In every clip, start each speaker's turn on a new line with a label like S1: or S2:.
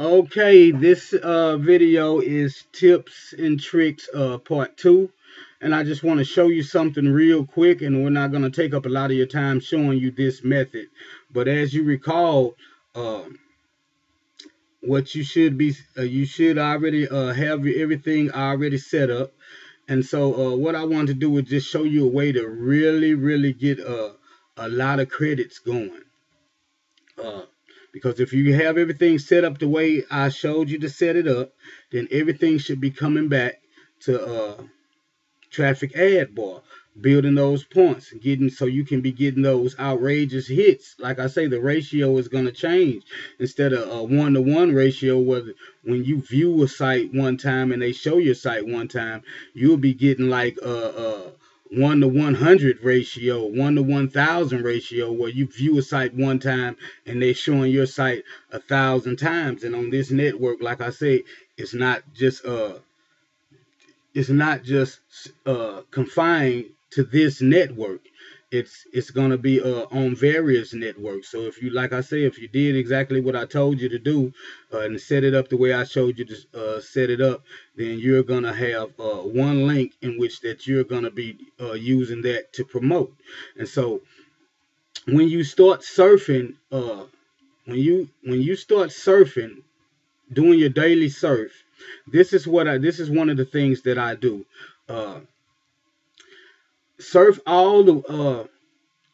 S1: Okay, this video is tips and tricks part 2, and I just want to show you something real quick, and we're not going to take up a lot of your time showing you this method. But as you recall, uh, what you should already have everything already set up. And so what I want to do is just show you a way to really get a lot of credits going. Uh, because if you have everything set up the way I showed you to set it up, then everything should be coming back to traffic ad bar, building those points, getting so you can be getting those outrageous hits. Like I say, the ratio is going to change instead of a 1-to-1 ratio. Where when you view a site one time and they show your site one time, you'll be getting like 1 to 100 ratio, 1 to 1,000 ratio, where you view a site one time and they're showing your site 1,000 times. And on this network, like I say, it's not just confined to this network. It's gonna be on various networks. So if you, like I say, if you did exactly what I told you to do and set it up the way I showed you to set it up, then you're gonna have one link in which that you're gonna be using that to promote. And so when you start surfing, when you start surfing, doing your daily surf, this is one of the things that I do. Uh, Surf all the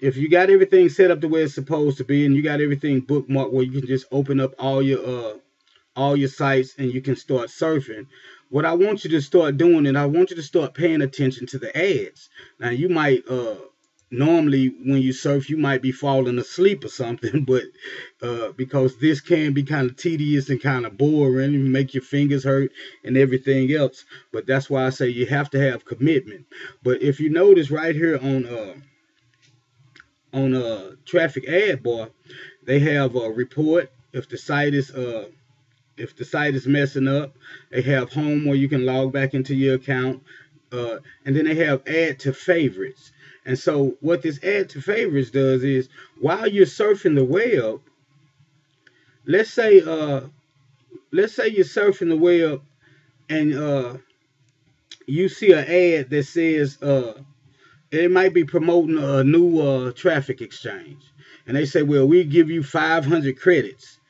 S1: if you got everything set up the way it's supposed to be, and you got everything bookmarked where you can just open up all your sites and you can start surfing. What I want you to start doing, and I want you to start paying attention to the ads. Now you might normally when you surf you might be falling asleep or something, but because this can be kind of tedious and kind of boring and make your fingers hurt and everything else. But that's why I say you have to have commitment. But if you notice right here on traffic ad bar, they have a report if the site is messing up. They have home where you can log back into your account, and then they have add to favorites. And so what this add to favorites does is while you're surfing the web, let's say you're surfing the web and you see an ad that says it might be promoting a new traffic exchange, and they say, well, we give you 500 credits,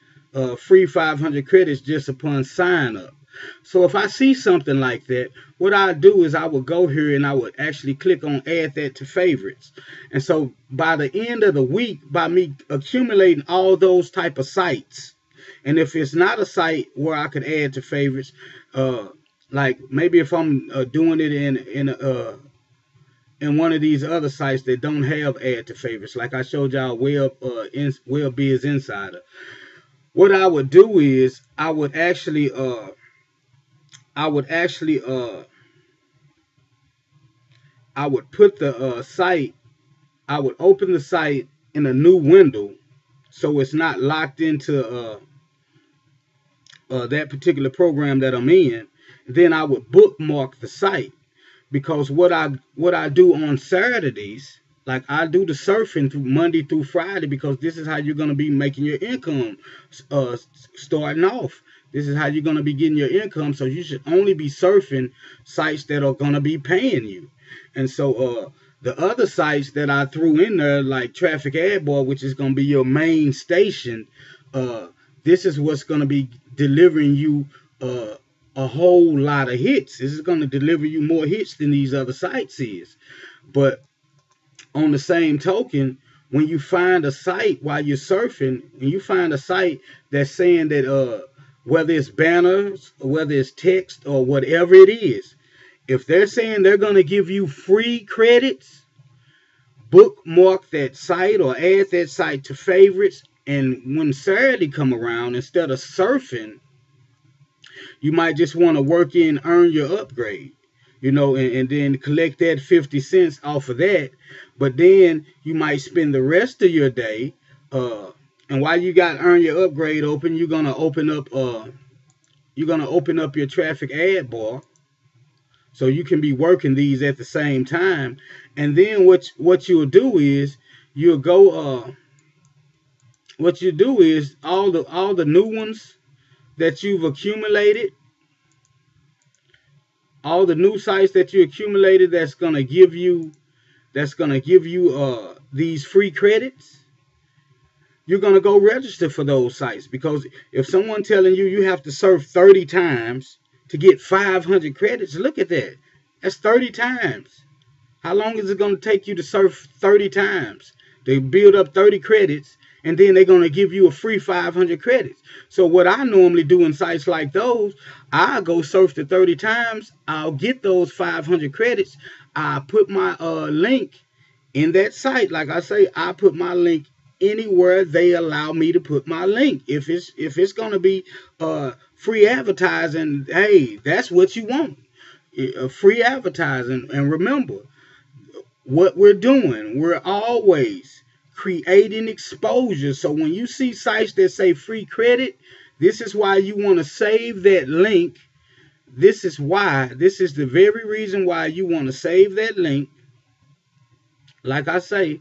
S1: free 500 credits just upon sign up. So if I see something like that, what I do is I would go here and I would actually click on add that to favorites. And so by the end of the week, by me accumulating all those type of sites, and if it's not a site where I could add to favorites, like maybe if I'm doing it in one of these other sites that don't have add to favorites, like I showed y'all Web Biz Insider, what I would do is I would actually I would put the site, I would open the site in a new window so it's not locked into that particular program that I'm in. Then I would bookmark the site, because what I do on Saturdays, like I do the surfing through Monday through Friday, because this is how you're gonna be making your income starting off. This is how you're gonna be getting your income. So you should only be surfing sites that are gonna be paying you. And so the other sites that I threw in there, like Traffic Ad Bar, which is gonna be your main station, uh, this is what's gonna be delivering you a whole lot of hits. This is going to deliver you more hits than these other sites is. But on the same token, when you find a site while you're surfing, when you find a site that's saying that whether it's banners or whether it's text or whatever it is, if they're saying they're going to give you free credits, bookmark that site or add that site to favorites. And when Saturday come around, instead of surfing, you might just want to work in, earn your upgrade, and then collect that 50 cents off of that. But then you might spend the rest of your day, and while you got earn your upgrade open, you're gonna open up your traffic ad bar, so you can be working these at the same time. And then what you'll do is you'll go what you do is all the new ones, that you've accumulated, all the new sites that you accumulated that's gonna give you these free credits, you're gonna go register for those sites. Because if someone telling you you have to surf 30 times to get 500 credits, look at that. That's 30 times. How long is it going to take you to surf 30 times? They build up 30 credits, and then they're going to give you a free 500 credits. So what I normally do in sites like those, I go surf the 30 times. I'll get those 500 credits. I put my link in that site. Like I say, I put my link anywhere they allow me to put my link. If it's going to be free advertising, hey, that's what you want. Free advertising. And remember, what we're doing, we're always creating exposure. So when you see sites that say free credit, this is why you want to save that link. This is the very reason why you want to save that link. Like I say,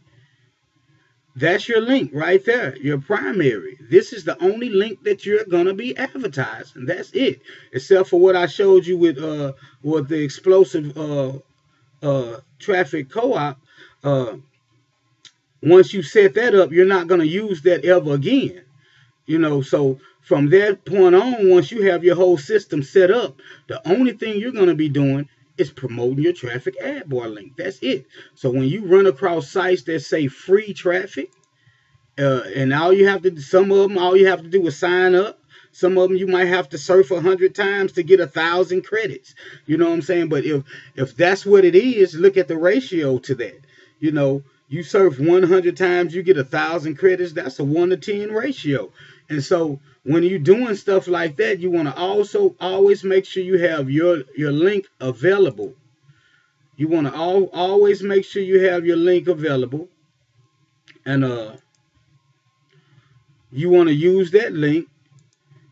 S1: that's your link right there, your primary. This is the only link that you're going to be advertising. That's it. Except for what I showed you with the explosive traffic co-op. Once you set that up, you're not going to use that ever again. So from that point on, once you have your whole system set up, the only thing you're going to be doing is promoting your traffic ad bar link. That's it. So when you run across sites that say free traffic, and all you have to do is sign up. Some of them you might have to surf 100 times to get 1,000 credits. You know what I'm saying? But if that's what it is, look at the ratio to that. You surf 100 times, you get 1,000 credits. That's a 1 to 10 ratio. And so when you're doing stuff like that, you want to also always make sure you have your link available. You want to always make sure you have your link available. And you want to use that link.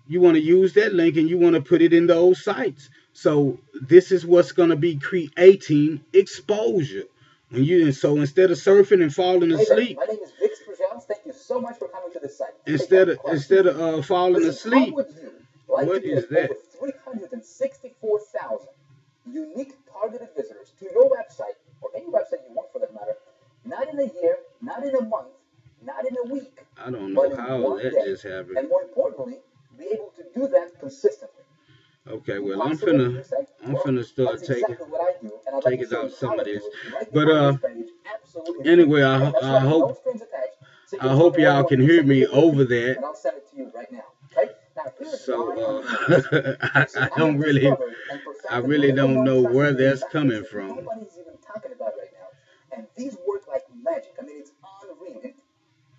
S1: You want to use that link and you want to put it in those sites. So this is what's going to be creating exposure. So instead of surfing and falling asleep,
S2: my name is Vix Prajans. Thank you so much for coming to this site.
S1: Instead of falling asleep, what is that?
S2: Over 364,000 unique targeted visitors to your website, or any website you want for that matter, not in a year, not in a month, not in a week.
S1: I don't know how that just happened.
S2: And more importantly, be able to do that consistently.
S1: Okay, well, I'm finna start taking out some of this. But anyway, I hope y'all can hear me over that.
S2: And I'll send it to you right now.
S1: So I really don't know where that's coming from.
S2: Nobody's even talking about right now. And these work like magic. I mean, it's unreal.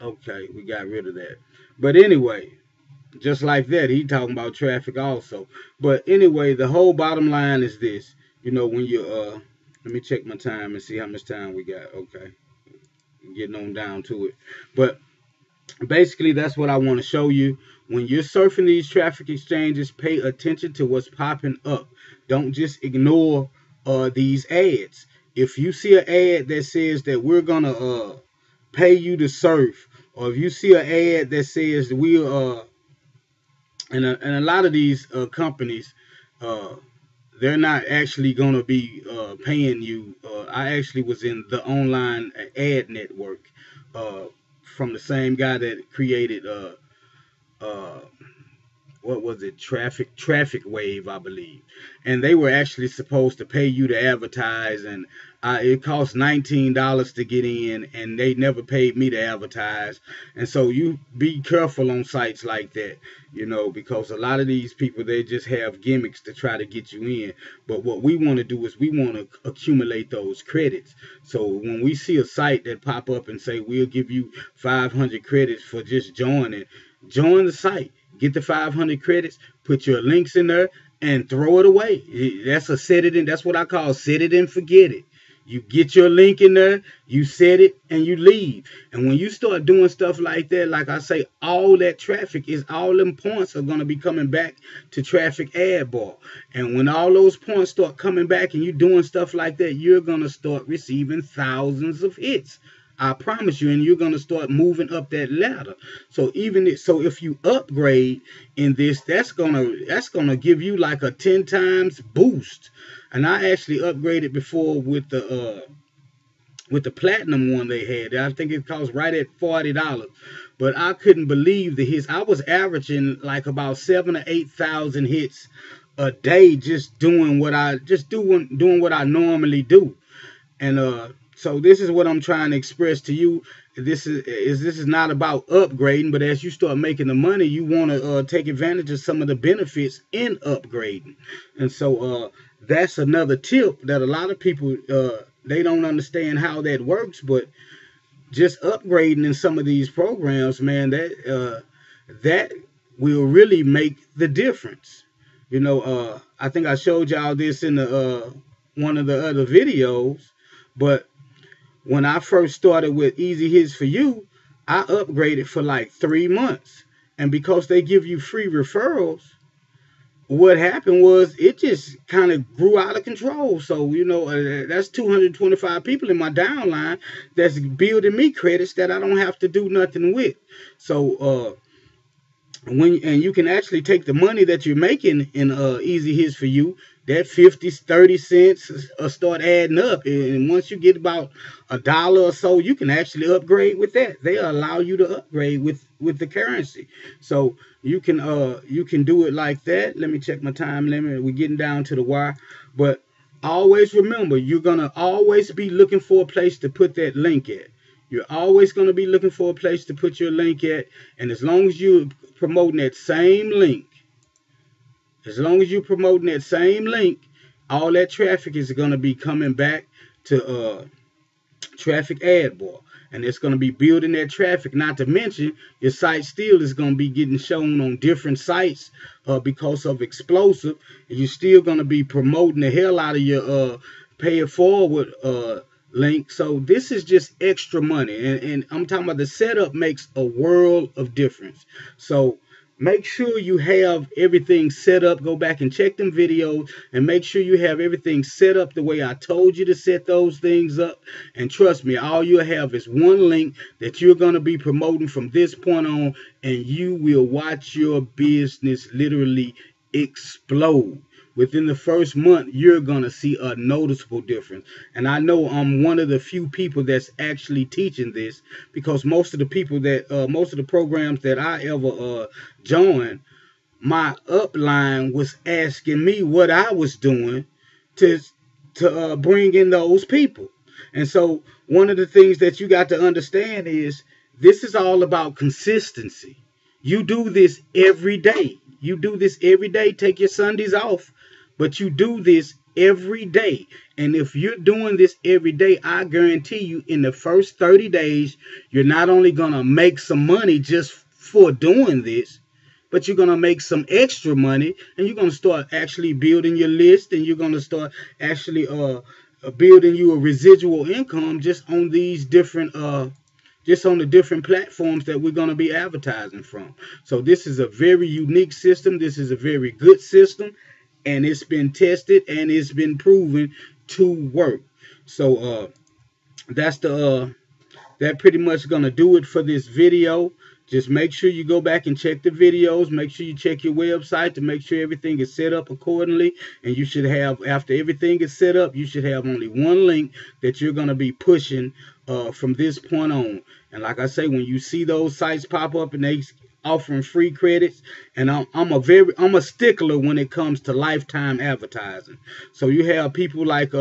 S1: Okay, we got rid of that. But anyway, just like that, he talking about traffic also. But anyway, the whole bottom line is this. When you let me check my time and see how much time we got. Okay, getting on down to it. But basically, that's what I want to show you. When you're surfing these traffic exchanges, pay attention to what's popping up. Don't just ignore these ads. If you see an ad that says that we're gonna pay you to surf, or if you see an ad that says we'll and a lot of these companies, they're not actually going to be paying you. I actually was in the online ad network from the same guy that created what was it? Traffic Wave, I believe. And they were actually supposed to pay you to advertise, and it cost $19 to get in, and they never paid me to advertise. And so you be careful on sites like that, because a lot of these people, they just have gimmicks to try to get you in. But what we want to do is we want to accumulate those credits. So when we see a site that pop up and say, we'll give you 500 credits for just joining, join the site. Get the 500 credits, put your links in there, and throw it away. That's a set it in. That's what I call set it and forget it. You get your link in there, you set it, and you leave. And when you start doing stuff like that, like I say, all that traffic all them points are going to be coming back to traffic ad bar. And when all those points start coming back and you're doing stuff like that, you're going to start receiving thousands of hits. I promise you, and you're gonna start moving up that ladder. So if you upgrade in this, that's gonna give you like a 10 times boost. And I actually upgraded before with the platinum one they had. I think it cost right at $40. But I couldn't believe the hits. I was averaging like about 7 or 8 thousand hits a day just doing what I normally do. And so this is what I'm trying to express to you. This is not about upgrading, but as you start making the money, you want to take advantage of some of the benefits in upgrading. And so that's another tip that a lot of people they don't understand how that works. But just upgrading in some of these programs, man, that will really make the difference. I think I showed y'all this in the one of the other videos, but when I first started with Easy Hits for You, I upgraded for like 3 months. And because they give you free referrals, what happened was it just kind of grew out of control. So, that's 225 people in my downline that's building me credits that I don't have to do nothing with. So, you can actually take the money that you're making in Easy Hits for You, that 50 30 cents start adding up, and once you get about $1 or so, you can actually upgrade with that. They allow you to upgrade with the currency. So you can do it like that. Let me check my time limit. We're getting down to the wire. But always remember, you're gonna always be looking for a place to put that link at. You're always going to be looking for a place to put your link at. And as long as you're promoting that same link, all that traffic is going to be coming back to traffic ad bar. And it's going to be building that traffic. Not to mention, your site still is going to be getting shown on different sites because of explosive. And you're still going to be promoting the hell out of your pay it forward link. So this is just extra money. And I'm talking about the setup makes a world of difference. So make sure you have everything set up. Go back and check them videos and make sure you have everything set up the way I told you to set those things up. And trust me, all you'll have is one link that you're going to be promoting from this point on, and you will watch your business literally explode. Within the first month, you're going to see a noticeable difference. And I know I'm one of the few people that's actually teaching this, because most of the programs that I ever joined, my upline was asking me what I was doing to bring in those people. And so one of the things that you got to understand is this is all about consistency. You do this every day. You do this every day. Take your Sundays off, but you do this every day. And if you're doing this every day, I guarantee you in the first 30 days, you're not only going to make some money just for doing this, but you're going to make some extra money, and you're going to start actually building your list, and you're going to start actually building you a residual income just on these different just on the different platforms that we're going to be advertising from. So this is a very unique system. This is a very good system, and it's been tested and it's been proven to work. So that's that pretty much going to do it for this video. Just make sure you go back and check the videos. Make sure you check your website to make sure everything is set up accordingly. And you should have, after everything is set up, you should have only one link that you're going to be pushing from this point on. And like I say, when you see those sites pop up and they offering free credits, and I'm a stickler when it comes to lifetime advertising. So you have people like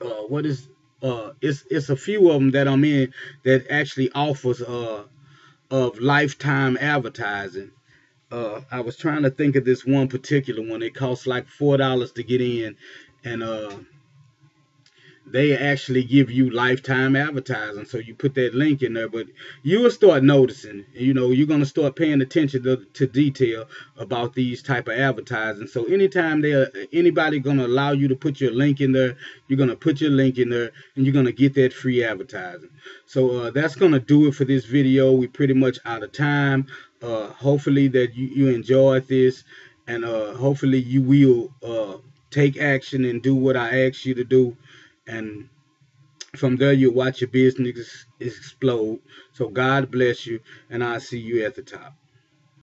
S1: what is it's a few of them that I'm in that actually offers of lifetime advertising. I was trying to think of this one particular one. It costs like $4 to get in, and they actually give you lifetime advertising. So you put that link in there, but you will start noticing, you're going to start paying attention to detail about these type of advertising. So anytime anybody going to allow you to put your link in there, you're going to put your link in there, and you're going to get that free advertising. So that's going to do it for this video. We're pretty much out of time. Hopefully that you enjoyed this, and hopefully you will take action and do what I asked you to do. And From there, you'll watch your business explode. So God bless you, and I'll see you at the top.